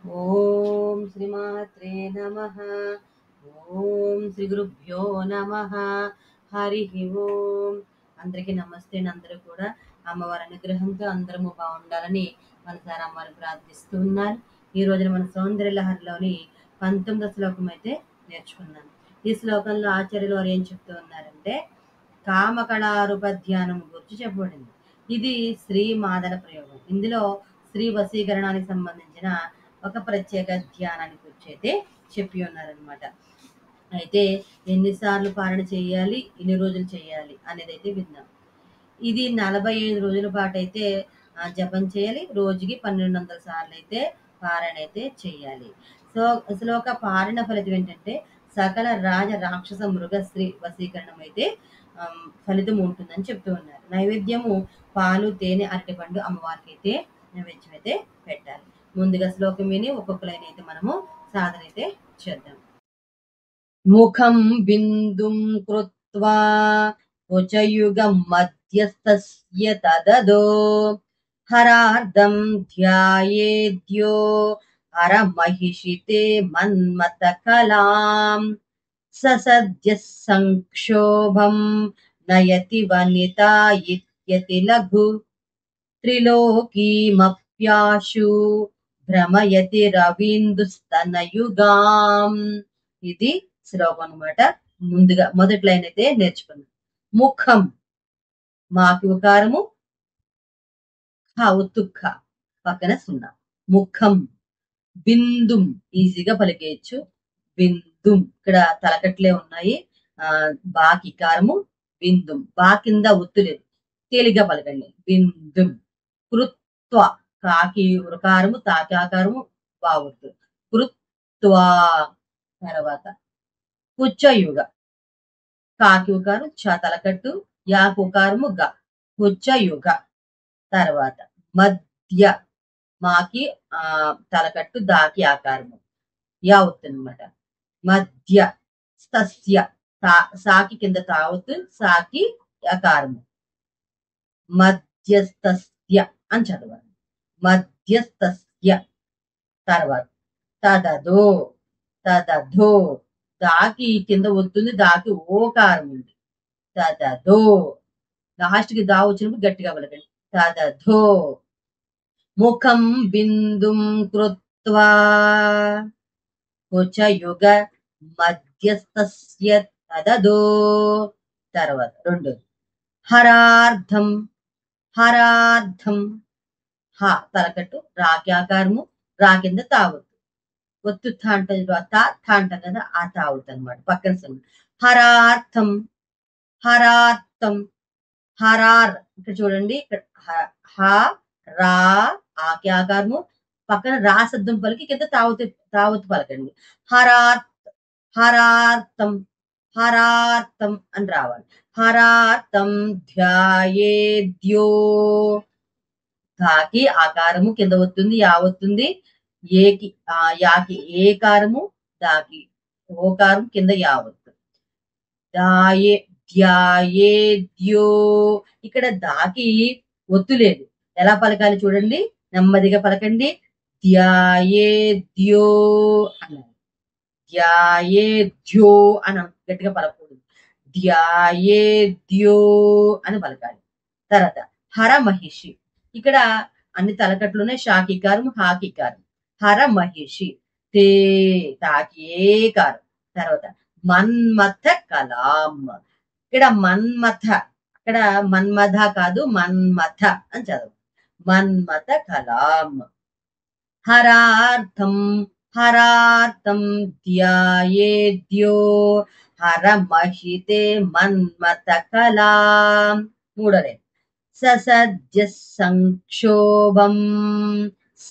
ఓం శ్రీమాత్రే నమః. ఓం శ్రీ గురుభ్యో నమః. హరి ఓం. అందరికీ నమస్తే. అందరూ కూడా అమ్మవారి అనుగ్రహంతో అందరము బాగుండాలని మనసారా అమ్మవారిని ప్రార్థిస్తూ ఉన్నారు. ఈ రోజున మన సౌందర్య లహరిలోని 19వ శ్లోకం అయితే నేర్చుకున్నాం. ఈ శ్లోకంలో ఆచార్యులు వారు ఏం చెప్తూ ఉన్నారంటే, కామకళారూపధ్యానం గురించి చెప్పబడింది. ఇది శ్రీ మాదన ప్రయోగం. ఇందులో స్త్రీ వశీకరణానికి సంబంధించిన ఒక ప్రత్యేక ధ్యానాన్ని గురించి అయితే చెప్పి ఉన్నారనమాట. అయితే ఎన్నిసార్లు పారణ చేయాలి, ఎన్ని రోజులు చేయాలి అనేది అయితే విన్నాం. ఇది 45 రోజుల పాటు అయితే జపం చేయాలి. రోజుకి 1200 సార్లు అయితే పారాయణ అయితే చేయాలి. సో శ్లోక పారాయణ ఫలితం ఏంటంటే సకల రాజ రాక్షస మృగ స్త్రీ వశీకరణం అయితే ఫలితం ఉంటుందని చెప్తూ ఉన్నారు. నైవేద్యము పాలు, తేనె, అరటిపండు అమ్మవారికి అయితే నైవేద్యం అయితే పెట్టాలి. ముందుగా శ్లోకం విని ఒక్కొక్క లైన్ అయితే మనము సాధన అయితే చేద్దాం. ముఖం బిందుం కృత్వా ఉచయుగం మధ్యస్థస్య తదదో హరార్ధం ధ్యాయేద్యో అరమహిషితే మన్మత కలాం ససద్య సంక్షోభం నయతి వనితా ఇత్యతి లఘు త్రిలోకీమప్యాశు భ్రమయతి రవీందుస్తనయుగాం. ఇది శ్లోకం అనమాట. ముందుగా మొదటి లైన్ అయితే నేర్చుకున్నాం. ముఖం మాకి ఉకారము, ఉత్తుఖ పక్కన సున్నా. ముఖం. బిందుం ఈజీగా పలికేయచ్చు. బిందుం ఇక్కడ తలకట్లే ఉన్నాయి. బాకి కారము బిందుం. బా కింద ఒత్తు లేదు, తేలిగ్గా పలకండి. బిందుం. కృత్వ కాకి ఉరకారము, తాకి ఆకారము, బావొత్తు. కృత్వా. తర్వాత కుచ్చయుగ కాకి ఉకారం, చ తలకట్టు, యాకు ఉకారము, గ కుచ్చయుగ. తర్వాత మధ్య మాకి తలకట్టు, దాకి ఆకారము, యావత్తు అనమాట. మధ్య స్తస్య సాకి కింద తావత్తు, సాకి ఆకారము. మధ్యస్థస్య అని చదవాలి. మధ్యస్థస్య. తర్వాత తదదో. తదధో దాకి కింద వస్తుంది, దాకి ఓకారం ఉంది. తదదో. లాస్ట్ కి దా వచ్చినప్పుడు గట్టిగా పలకండి. తదధో. ముఖం బిందుం కృత్వా కుచయుగ మధ్యస్థస్య తదదో. తర్వాత రెండోది హరార్థం. హరార్థం హ తలకట్టు, రాకి ఆకారము, రా కింద తావత్తు. ఒత్తు థా అంటాం కదా, ఆ తావత్తు అనమాట. పక్కన సమయం. హరార్థం. హరార్థం. హరార్ ఇక్కడ చూడండి, ఇక్కడ హ రా ఆకి ఆకారము, పక్కన రా శబ్దం పలికి కింద తావత్తు పలకండి. హరార్థం. హరార్థం అని రావాలి. హరార్థం ధ్యాయేద్యో. ధాకి ఆకారము కింద వస్తుంది, యావత్తుంది. ఏకి యాకి ఏకారము, దాకి ఓకారం, కింద యావత్తు. ధ్యాయేద్యో. ఇక్కడ దాకి ఒత్తు లేదు. ఎలా పలకాలి చూడండి, నెమ్మదిగా పలకండి. ధ్యాయేద్యో అన్నారు. ధ్యాయేద్యో అని గట్టిగా పలకూడదు. ధ్యాయేద్యో అని పలకాలి. తర్వాత హర మహిషి. ఇక్కడ అన్ని తలకట్లునే షాకికారం, హాకికారం. హర మహిషి. తే తాకి ఏకారం. తర్వాత మన్మథ కలాం. ఇక్కడ మన్మథ, ఇక్కడ మన్మథ కాదు, మన్మథ అని చదువు. మన్మథ కలాం. హరార్థం. హరార్థం ధ్యాయేద్యో హరమహితే మన్మథ కలాం. మూడోదే ససద్య సంక్షోభం. స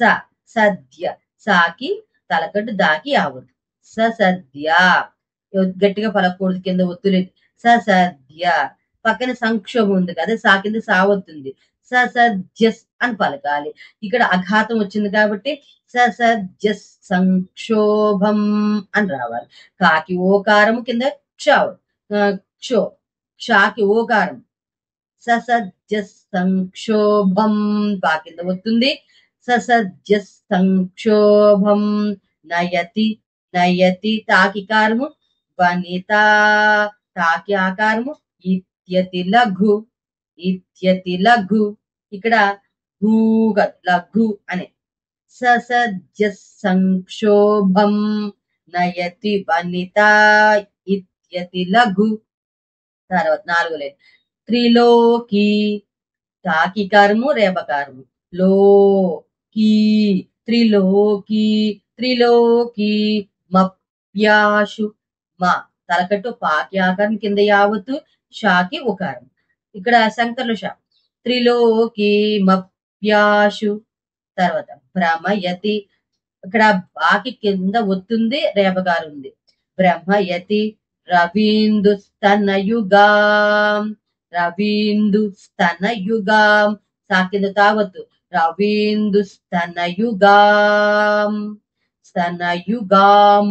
సద్య సాకి తలకట్టు, దాకి ఆవద్దు. ససద్య గట్టిగా పలకూడదు, కింద ఒత్తులేదు. ససద్య పక్కన సంక్షోభం ఉంది కదా, సా కింద సావత్తుంది. ససద్యస్ అని పలకాలి. ఇక్కడ అఘాతం వచ్చింది కాబట్టి ససద్య సంక్షోభం అని రావాలి. కాకి ఓకారము, కింద క్షో క్షాకి ఓకారం. ససద్య సంక్షోభం బా కింద వస్తుంది. ససద్య సంక్షోభం నయతి నయతి తాకి కారము వనిత తాకి ఆకారము ఇత్యతి లఘు ఇత్యతి లఘు ఇక్కడ భూగ లఘు అనే ససద్య సంక్షోభం నయతి వనిత ఇత్యతి లఘు. తర్వాత 4 లైన్ త్రిలోకి తాకి కారము రేపకారము లో కీ త్రిలోకి త్రిలోకి మప్యాషు మా తలకట్టు పాకి ఆకారం కింద యావత్తు షాకి ఉకారం. ఇక్కడ శంకర్లు షా త్రిలోకి మప్యాషు. తర్వాత భ్రమయతి ఇక్కడ బాకి కింద ఒత్తుంది రేపగారు ఉంది. బ్రహ్మయతి రవీందుస్తనయుగాం రవీందుస్తనయుగాం సా కింద తావత్తు రవీందుస్తనయుగాం స్తనయుగాం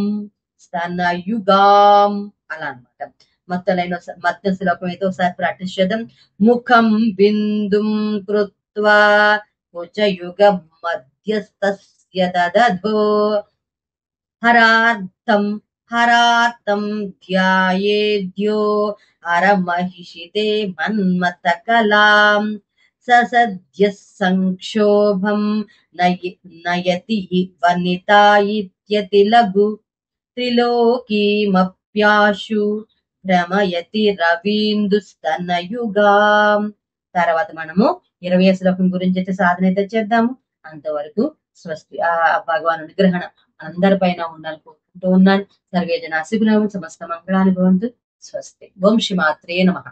స్తనయుగాం అలా అనమాట. మొత్తం లైన్ మొత్తం శ్లోకం అయితే ఒకసారి ప్రాక్టీస్ చేద్దాం. ముఖం బిందుం కృత్వా కుచయుగ మధ్యస్థస్య దదధో హరార్థం హరార్థం ధ్యాయేద్యో హరమహిషితే మన్మత కలాం ససద్య సంక్షోభం నయతి వనితా ఇత్యతి లఘు త్రిలోకీమప్యాశు భ్రమయతి రవీందుస్తనయుగాం. తర్వాత మనము 20వ శ్లోకం గురించి అయితే సాధన అయితే చేద్దాము. అంతవరకు స్వస్తి. ఆ భగవాను అనుగ్రహణ అందరిపైన ఉండాలని కోరుకుంటూ ఉన్నాను. సర్వే జనా సుఖినో సమస్త మంగళాని భవంతు. స్వస్తి. ఓం శ్రీ మాత్రే నమః.